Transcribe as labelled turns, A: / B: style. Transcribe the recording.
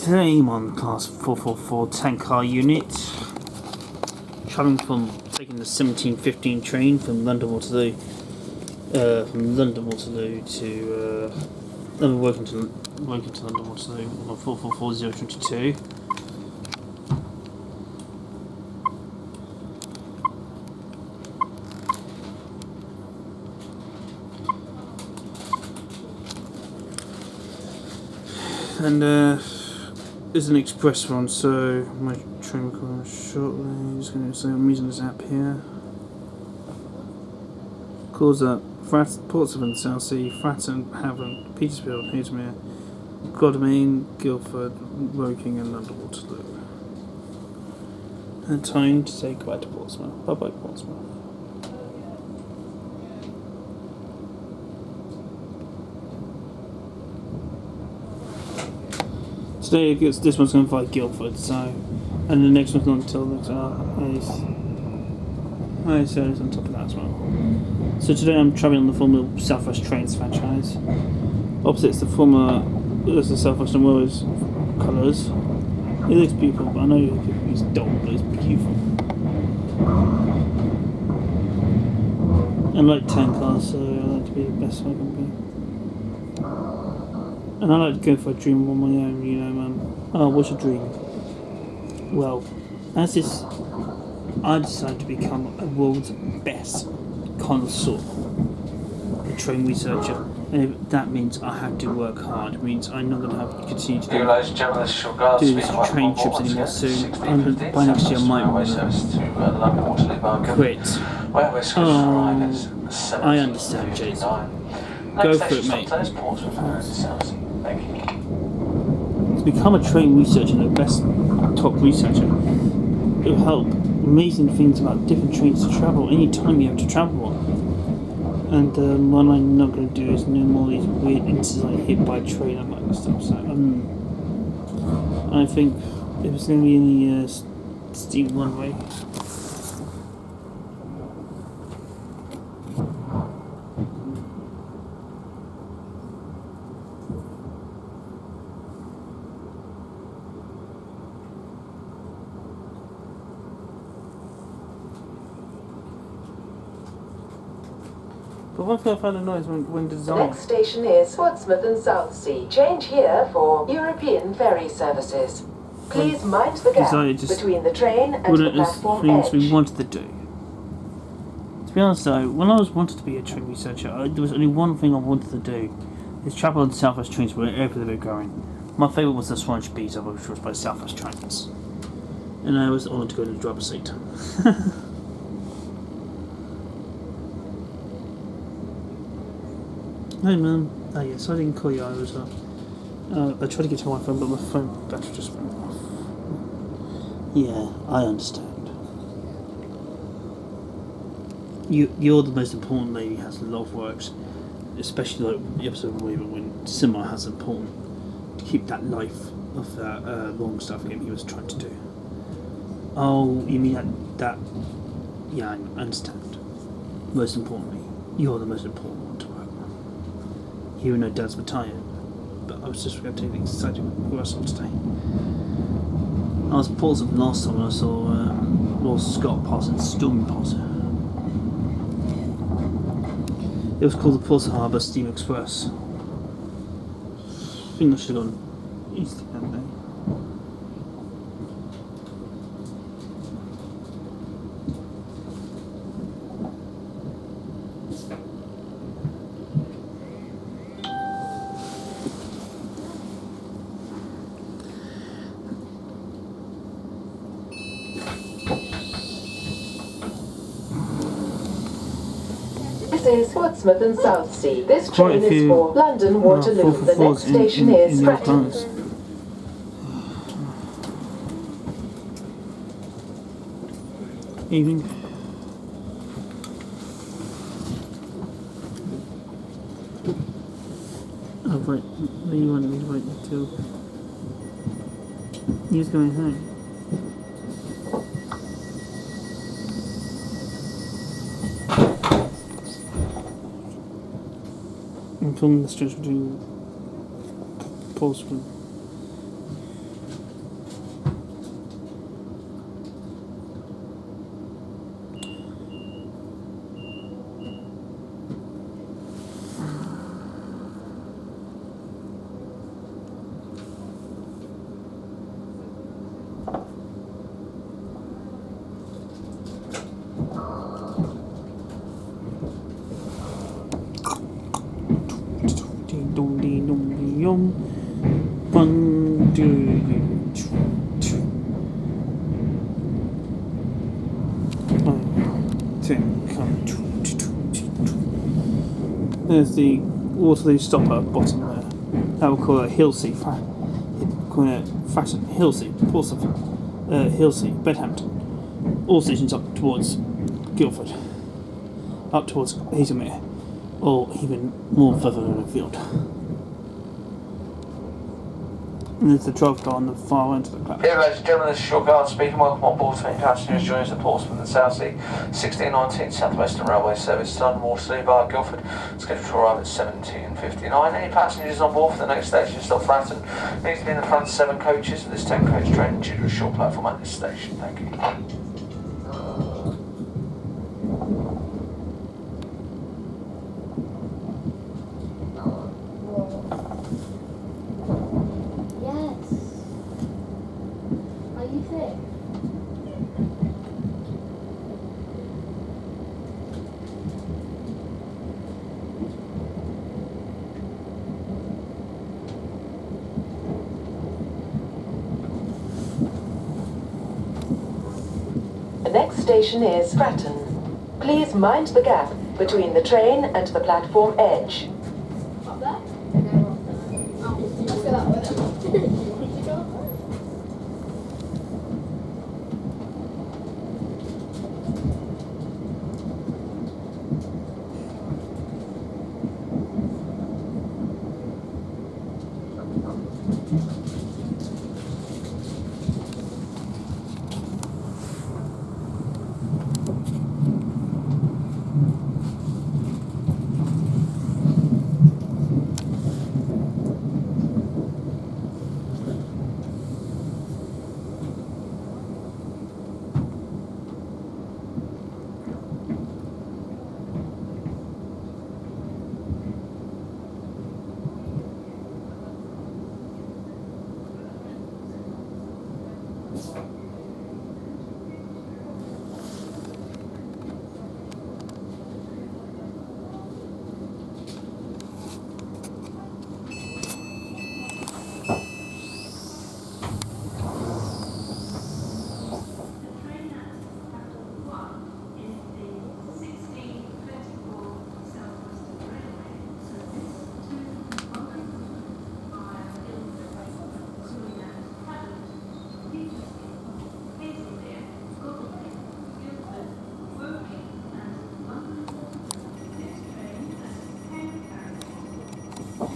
A: Today I'm on class 444 tank car unit, travelling taking the 1715 train from London Waterloo, to working to London Waterloo on 444022. And there's an express one, so my train will come shortly. I'm just going to say I'm using this app here. Calls up Portsmouth and Southsea, Fratton, Havant, Petersfield, Hazelmere, Godalming, Guildford, Woking and London Waterloo. And time to say goodbye to Portsmouth. Bye bye Portsmouth. Today this one's going via Guildford, so, and the next one's not until next so it's on top of that as well. So today I'm travelling on the Formula South West Trains franchise. Opposite the former, there's the South Western Railways colours. It looks beautiful, but I know people use dull, but it's beautiful. I like tank cars, so I like to be the best I can be. And I like to go for a dream on my own, you know, man. Oh, what's a dream? Well, I decided to become a world's best connoisseur, a train researcher. And if that means I have to work hard. It means I'm not going to have to continue to do these train trips anymore soon. By next year I might quit. I understand, Jason. Go for it, mate. To become a train researcher, the best top researcher, it will help. Amazing things about different trains to travel any time you have to travel on. And what I'm not going to do is no more of these weird instances like hit by a train and like stuff. So I think if it's going to be any steam one way. But one thing I found annoying is when design.
B: The next station is Portsmouth and Southsea. Change here for European ferry services. Please mind the gap between the train and the platform edge.
A: We wanted to do. To be honest though, when I wanted to be a train researcher, there was only one thing I wanted to do. Is travel on South West trains wherever they were going. My favourite was the Swanage Beta, which was by South West Trains. And I was honoured to go in the driver's seat. Hey man, oh yes, I didn't call you either as well. I tried to get to my phone, but my phone battery just went off. Yeah, I understand. You're the most important lady who has a lot of works, especially like the episode of Raven when Simar has important to keep that life of that long stuff game he was trying to do. Oh, you mean that? Yeah, I understand. Most importantly, you're the most important one to work on. Even though Dad's retired, but I was just going to take the exciting who I saw today. I was pausing last time when I saw Lord Scott passing Stormy Pass. It was called the Portsmouth Harbour Steam Express. I think I should have gone east that day.
B: This is Portsmouth and Southsea. This train is for London Waterloo. The next station is Fratton.
A: Evening. Oh wait, you wanted me to wait until he was going home. I'm filming the stretch between Portsmouth There's the Waterloo stopper bottom there. That we'll call it Hillsea, calling it Fratton, Hillsea, Portsmouth, Hillsea, Bedhampton. All stations up towards Guildford, up towards Hazelmere, or even more further afield. And there's the 12 car on the far end of the platform.
C: Here, ladies and gentlemen, this is your guard speaking. Welcome on board to any passengers joining us at Portsmouth and Southsea 1619 South Western Railway service to London Waterloo via Guildford. Scheduled to arrive at 17:59. Any passengers on board for the next station, stop Fratton, needs to be in the front 7 coaches of this 10 coach train due to a short platform at this station. Thank you.
B: The next station is Fratton. Please mind the gap between the train and the platform edge.
D: Up there? No, let's go that way then.